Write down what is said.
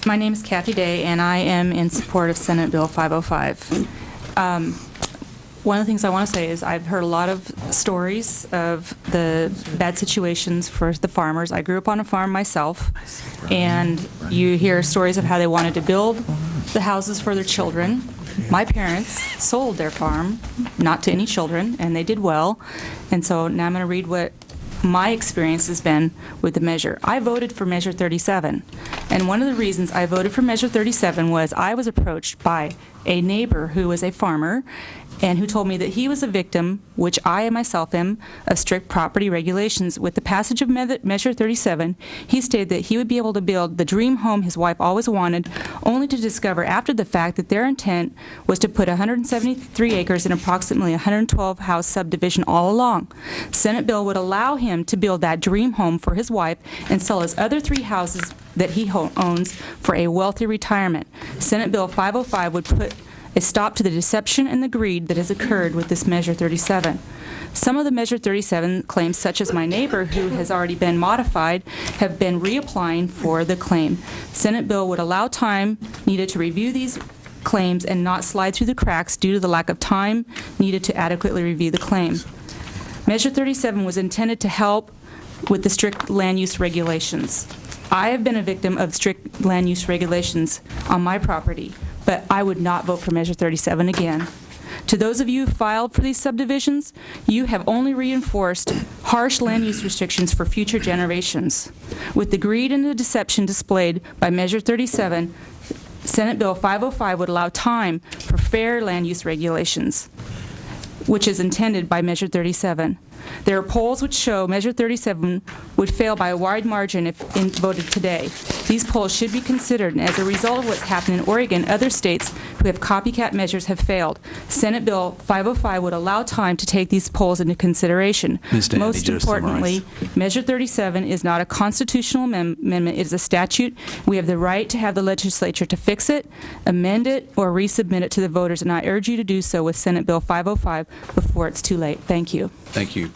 My name is Kathy Day, and I am in support of Senate Bill 505. One of the things I want to say is I've heard a lot of stories of the bad situations for the farmers. I grew up on a farm myself, and you hear stories of how they wanted to build the houses for their children. My parents sold their farm, not to any children, and they did well. And so now I'm going to read what my experience has been with the measure. I voted for Measure 37, and one of the reasons I voted for Measure 37 was I was approached by a neighbor who was a farmer and who told me that he was a victim, which I myself am, of strict property regulations. With the passage of Measure 37, he stated that he would be able to build the dream home his wife always wanted, only to discover after the fact that their intent was to put 173 acres in approximately 112 house subdivision all along. Senate bill would allow him to build that dream home for his wife and sell his other 3 houses that he owns for a wealthy retirement. Senate Bill 505 would put a stop to the deception and the greed that has occurred with this Measure 37. Some of the Measure 37 claims, such as my neighbor who has already been modified, have been reapplying for the claim. Senate bill would allow time needed to review these claims and not slide through the cracks due to the lack of time needed to adequately review the claim. Measure 37 was intended to help with the strict land use regulations. I have been a victim of strict land use regulations on my property, but I would not vote for Measure 37 again. To those of you who filed for these subdivisions, you have only reinforced harsh land use restrictions for future generations. With the greed and the deception displayed by Measure 37, Senate Bill 505 would allow time for fair land use regulations, which is intended by Measure 37. There are polls which show Measure 37 would fail by a wide margin if voted today. These polls should be considered, and as a result of what's happened in Oregon, other states who have copycat measures have failed. Senate Bill 505 would allow time to take these polls into consideration. Most importantly, Measure 37 is not a constitutional amendment. It is a statute. We have the right to have the legislature to fix it, amend it, or resubmit it to the voters, and I urge you to do so with Senate Bill 505 before it's too late. Thank you. Thank you.